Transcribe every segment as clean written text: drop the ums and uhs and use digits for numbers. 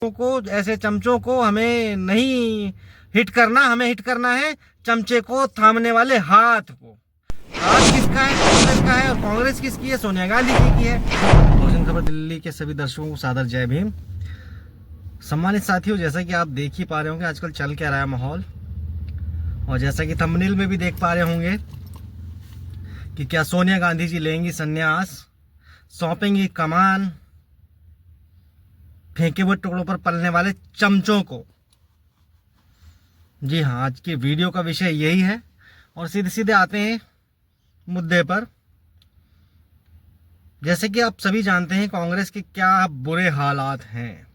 को, ऐसे चमचों को हमें नहीं हिट करना, हमें हिट करना है चमचे को थामने वाले हाथ को। हाथ किसका है? कांग्रेस का है। और कांग्रेस किसकी है? सोनिया गांधी जी की है। भोजन खबर दिल्ली के सभी दर्शकों को सादर जय भीम। सम्मानित साथियों, जैसा कि आप देख ही पा रहे होंगे आजकल चल क्या रहा है माहौल, और जैसा कि थंबनेल में भी देख पा रहे होंगे कि क्या सोनिया गांधी जी लेंगी संन्यास, सौंपेंगी कमान फेंके हुए टुकड़ों पर पलने वाले चमचों को। जी हाँ, आज के वीडियो का विषय यही है और सीधे सीधे आते हैं मुद्दे पर। जैसे कि आप सभी जानते हैं कांग्रेस के क्या बुरे हालात हैं,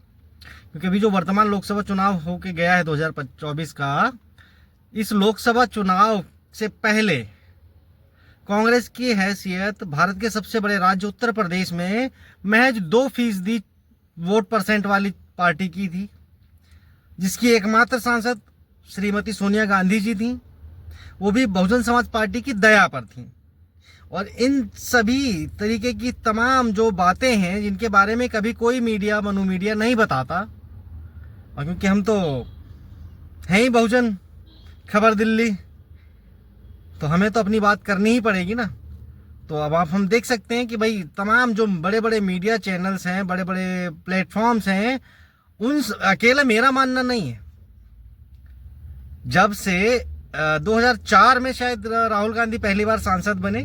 क्योंकि अभी जो वर्तमान लोकसभा चुनाव होके गया है 2024 का, इस लोकसभा चुनाव से पहले कांग्रेस की हैसियत भारत के सबसे बड़े राज्य उत्तर प्रदेश में महज 2% वोट परसेंट वाली पार्टी की थी, जिसकी एकमात्र सांसद श्रीमती सोनिया गांधी जी थी, वो भी बहुजन समाज पार्टी की दया पर थी। और इन सभी तरीके की तमाम जो बातें हैं जिनके बारे में कभी कोई मीडिया, मनु मीडिया नहीं बताता, और क्योंकि हम तो हैं ही बहुजन खबर दिल्ली, तो हमें तो अपनी बात करनी ही पड़ेगी ना। तो अब हम देख सकते हैं कि भाई तमाम जो बड़े बड़े मीडिया चैनल्स हैं, बड़े बड़े प्लेटफॉर्म्स हैं, उन अकेला मेरा मानना नहीं है। जब से 2004 में शायद राहुल गांधी पहली बार सांसद बने,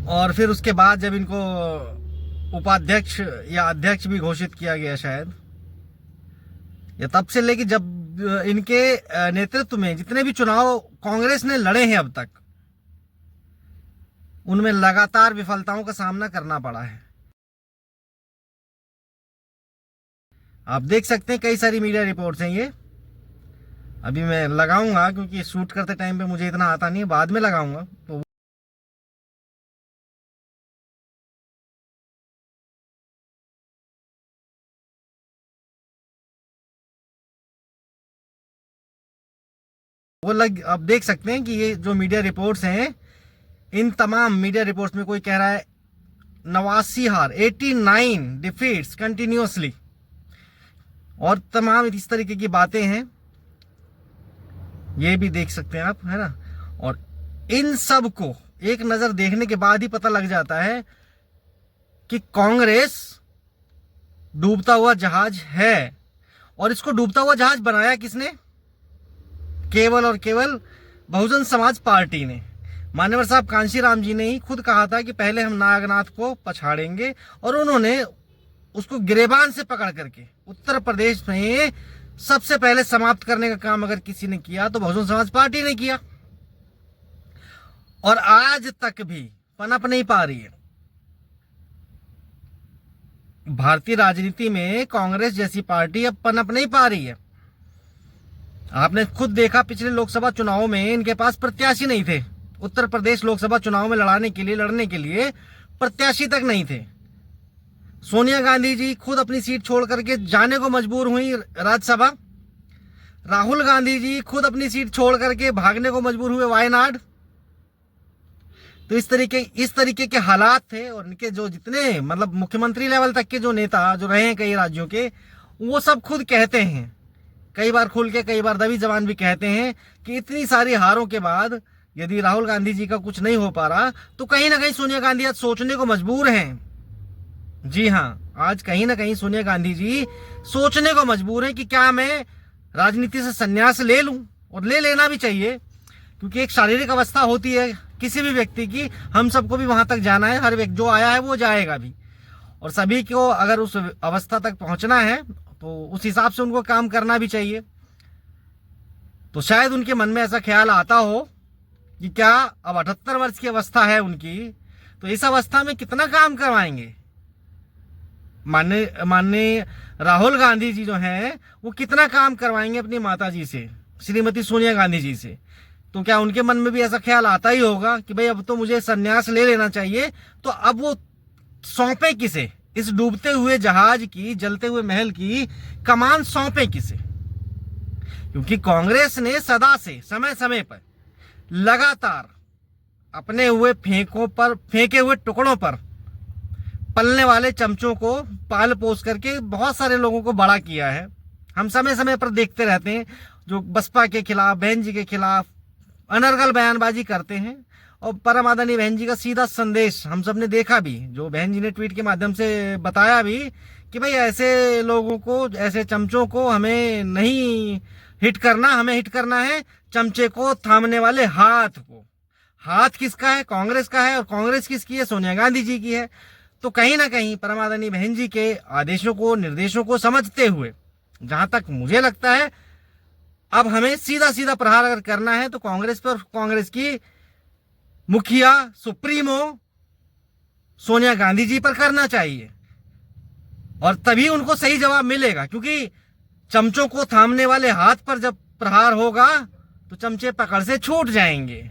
और फिर उसके बाद जब इनको उपाध्यक्ष या अध्यक्ष भी घोषित किया गया शायद, या तब से लेके जब इनके नेतृत्व में जितने भी चुनाव कांग्रेस ने लड़े हैं अब तक, उनमें लगातार विफलताओं का सामना करना पड़ा है। आप देख सकते हैं कई सारी मीडिया रिपोर्ट्स हैं। ये अभी मैं लगाऊंगा क्योंकि शूट करते टाइम पे मुझे इतना आता नहीं है, बाद में लगाऊंगा। तो वो आप देख सकते हैं कि ये जो मीडिया रिपोर्ट्स हैं, इन तमाम मीडिया रिपोर्ट्स में कोई कह रहा है 89 हार, 89 डिफीट्स कंटिन्यूअसली, और तमाम इस तरीके की बातें हैं। ये भी देख सकते हैं आप, है ना। और इन सब को एक नजर देखने के बाद ही पता लग जाता है कि कांग्रेस डूबता हुआ जहाज है। और इसको डूबता हुआ जहाज बनाया किसने? केवल और केवल बहुजन समाज पार्टी ने। मान्यवर साहब कांशीराम जी ने ही खुद कहा था कि पहले हम नागनाथ को पछाड़ेंगे, और उन्होंने उसको गिरेबान से पकड़ करके उत्तर प्रदेश में सबसे पहले समाप्त करने का काम अगर किसी ने किया तो बहुजन समाज पार्टी ने किया, और आज तक भी पनप नहीं पा रही है। भारतीय राजनीति में कांग्रेस जैसी पार्टी अब पनप नहीं पा रही है। आपने खुद देखा पिछले लोकसभा चुनाव में इनके पास प्रत्याशी नहीं थे। उत्तर प्रदेश लोकसभा चुनाव में लड़ने के लिए प्रत्याशी तक नहीं थे। सोनिया गांधी जी खुद अपनी सीट छोड़ करके जाने को मजबूर हुई राज्यसभा। राहुल गांधी जी खुद अपनी सीट छोड़ करके भागने को मजबूर हुए वायनाड। तो इस तरीके के हालात थे, और इनके जो जितने मतलब मुख्यमंत्री लेवल तक के जो नेता जो रहे हैं कई राज्यों के, वो सब खुद कहते हैं, कई बार खुल के, कई बार दबी जबान भी कहते हैं कि इतनी सारी हारों के बाद यदि राहुल गांधी जी का कुछ नहीं हो पा रहा तो कहीं ना कहीं सोनिया गांधी आज सोचने को मजबूर हैं। जी हाँ, आज कहीं ना कहीं सोनिया गांधी जी सोचने को मजबूर हैं कि क्या मैं राजनीति से संन्यास ले लूं, और ले लेना भी चाहिए, क्योंकि एक शारीरिक अवस्था होती है किसी भी व्यक्ति की। हम सबको भी वहां तक जाना है, हर व्यक्ति जो आया है वो जाएगा भी, और सभी को अगर उस अवस्था तक पहुंचना है तो उस हिसाब से उनको काम करना भी चाहिए। तो शायद उनके मन में ऐसा ख्याल आता हो कि क्या अब 78 वर्ष की अवस्था है उनकी, तो इस अवस्था में कितना काम करवाएंगे। माननीय राहुल गांधी जी जो हैं वो कितना काम करवाएंगे अपनी माता जी से, श्रीमती सोनिया गांधी जी से। तो क्या उनके मन में भी ऐसा ख्याल आता ही होगा कि भाई अब तो मुझे संन्यास ले लेना चाहिए। तो अब वो सौंपे किसे? इस डूबते हुए जहाज की, जलते हुए महल की कमान सौंपे किसे? क्योंकि कांग्रेस ने सदा से समय समय पर लगातार अपने फेंके हुए टुकड़ों पर पलने वाले चमचों को पाल पोस करके बहुत सारे लोगों को बड़ा किया है। हम समय समय पर देखते रहते हैं जो बसपा के खिलाफ, बहन जी के खिलाफ अनर्गल बयानबाजी करते हैं। और परम आदरणीय बहन जी का सीधा संदेश हम सब ने देखा भी, जो बहन जी ने ट्वीट के माध्यम से बताया भी कि भाई ऐसे लोगों को, ऐसे चमचों को हमें नहीं हिट करना, हमें हिट करना है चमचे को थामने वाले हाथ को। हाथ किसका है? कांग्रेस का है। और कांग्रेस किसकी है? सोनिया गांधी जी की है। तो कहीं ना कहीं परम आदरणीय बहन जी के आदेशों को, निर्देशों को समझते हुए, जहां तक मुझे लगता है अब हमें सीधा सीधा प्रहार अगर करना है तो कांग्रेस पर, कांग्रेस की मुखिया सुप्रीमो सोनिया गांधी जी पर करना चाहिए। और तभी उनको सही जवाब मिलेगा, क्योंकि चमचों को थामने वाले हाथ पर जब प्रहार होगा तो चमचे पकड़ से छूट जाएंगे।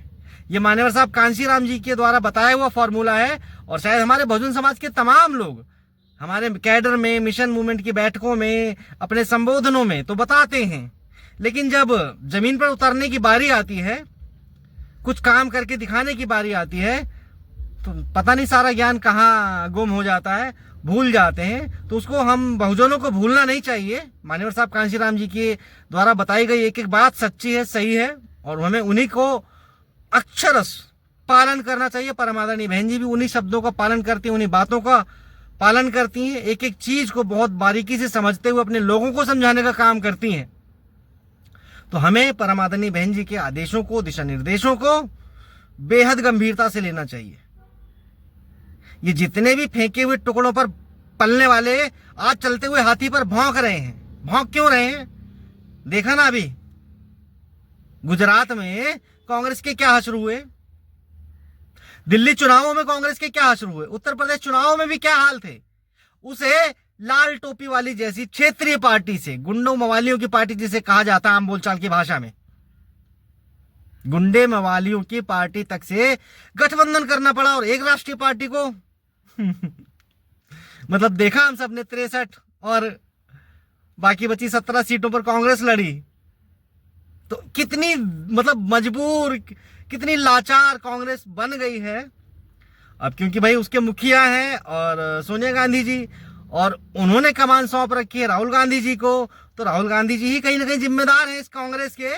ये मान्यवर साहब कांशीराम जी के द्वारा बताया हुआ फॉर्मूला है। और शायद हमारे बहुजन समाज के तमाम लोग हमारे कैडर में, मिशन मूवमेंट की बैठकों में, अपने संबोधनों में तो बताते हैं, लेकिन जब जमीन पर उतरने की बारी आती है, कुछ काम करके दिखाने की बारी आती है, तो पता नहीं सारा ज्ञान कहाँ गुम हो जाता है, भूल जाते हैं। तो उसको हम बहुजनों को भूलना नहीं चाहिए। मान्यवर साहब कांशीराम जी के द्वारा बताई गई एक एक बात सच्ची है, सही है, और हमें उन्हीं को अक्षरश पालन करना चाहिए। परम आदरणीय बहन जी भी उन्हीं शब्दों का पालन करती हैं, उन्हीं बातों का पालन करती हैं। एक एक चीज को बहुत बारीकी से समझते हुए अपने लोगों को समझाने का काम करती हैं। तो हमें परम आदरणीय बहन जी के आदेशों को, दिशा निर्देशों को बेहद गंभीरता से लेना चाहिए। ये जितने भी फेंके हुए टुकड़ों पर पलने वाले आज चलते हुए हाथी पर भौंक रहे हैं। भौंक क्यों रहे हैं? देखा ना अभी गुजरात में कांग्रेस के क्या हश्र हुए, दिल्ली चुनावों में कांग्रेस के क्या हश्र हुए, उत्तर प्रदेश चुनावों में भी क्या हाल थे। उसे लाल टोपी वाली जैसी क्षेत्रीय पार्टी से, गुंडों मवालियों की पार्टी जिसे कहा जाता है आम बोलचाल की भाषा में, गुंडे मवालियों की पार्टी तक से गठबंधन करना पड़ा। और एक राष्ट्रीय पार्टी को मतलब देखा हम सब ने 63 और बाकी बची 17 सीटों पर कांग्रेस लड़ी। तो कितनी मतलब मजबूर, कितनी लाचार कांग्रेस बन गई है अब, क्योंकि भाई उसके मुखिया हैं और सोनिया गांधी जी, और उन्होंने कमान सौंप रखी है राहुल गांधी जी को। तो राहुल गांधी जी ही कहीं ना कहीं जिम्मेदार हैं इस कांग्रेस के।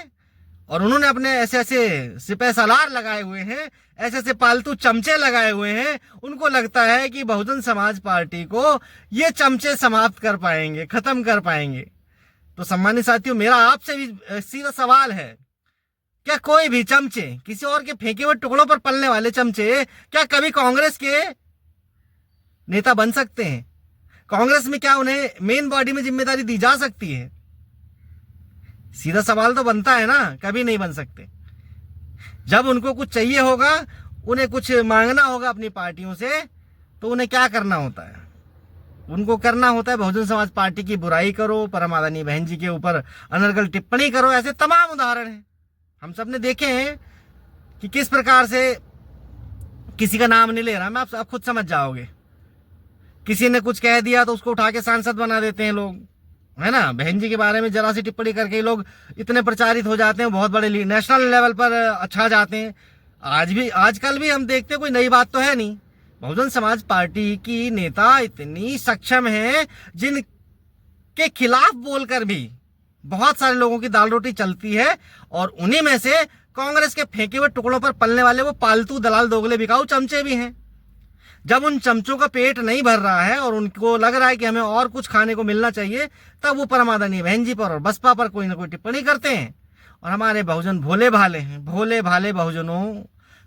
और उन्होंने अपने ऐसे ऐसे सिपह सलार लगाए हुए हैं, ऐसे ऐसे पालतू चमचे लगाए हुए हैं। उनको लगता है कि बहुजन समाज पार्टी को ये चमचे समाप्त कर पाएंगे, खत्म कर पाएंगे। तो सम्मानित साथियों, मेरा आपसे भी सीधा सवाल है, क्या कोई भी चमचे, किसी और के फेंके हुए टुकड़ों पर पलने वाले चमचे, क्या कभी कांग्रेस के नेता बन सकते हैं? कांग्रेस में क्या उन्हें मेन बॉडी में जिम्मेदारी दी जा सकती है? सीधा सवाल तो बनता है ना, कभी नहीं बन सकते। जब उनको कुछ चाहिए होगा, उन्हें कुछ मांगना होगा अपनी पार्टियों से, तो उन्हें क्या करना होता है? उनको करना होता है बहुजन समाज पार्टी की बुराई करो, परम आदरणीय बहन जी के ऊपर अनर्गल टिप्पणी करो। ऐसे तमाम उदाहरण हैं, हम सब ने देखे हैं कि किस प्रकार से, किसी का नाम नहीं ले रहा मैं, आप खुद समझ जाओगे। किसी ने कुछ कह दिया तो उसको उठा के सांसद बना देते हैं लोग, है ना। बहन जी के बारे में जरा सी टिप्पणी करके लोग इतने प्रचारित हो जाते हैं, बहुत बड़े नेशनल लेवल पर छा जाते हैं। आजकल भी हम देखते हैं, कोई नई बात तो है नहीं। बहुजन समाज पार्टी की नेता इतनी सक्षम है, जिनके खिलाफ बोलकर भी बहुत सारे लोगों की दाल रोटी चलती है। और उन्हीं में से कांग्रेस के फेंके हुए टुकड़ों पर पलने वाले वो पालतू दलाल, दोगले, बिकाऊ चमचे भी हैं। जब उन चमचों का पेट नहीं भर रहा है और उनको लग रहा है कि हमें और कुछ खाने को मिलना चाहिए, तब वो परम आदरणीय बहन जी पर और बसपा पर कोई ना कोई टिप्पणी करते हैं। और हमारे बहुजन भोले भाले हैं, भोले भाले बहुजनों,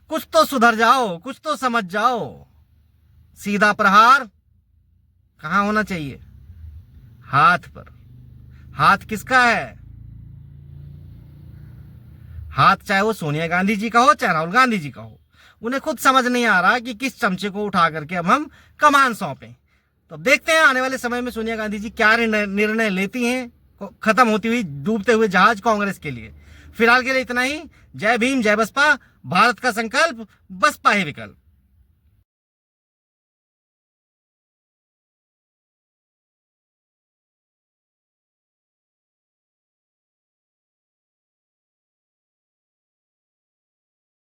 कुछ तो सुधर जाओ, कुछ तो समझ जाओ। सीधा प्रहार कहाँ होना चाहिए? हाथ पर। हाथ किसका है? हाथ चाहे वो सोनिया गांधी जी का हो, चाहे राहुल गांधी जी का हो। उन्हें खुद समझ नहीं आ रहा कि किस चमचे को उठा करके अब हम कमान सौंपें। तो अब देखते हैं आने वाले समय में सोनिया गांधी जी क्या निर्णय लेती हैं खत्म होती हुई, डूबते हुए जहाज कांग्रेस के लिए। फिलहाल के लिए इतना ही। जय भीम, जय बसपा। भारत का संकल्प, बसपा ही विकल्प।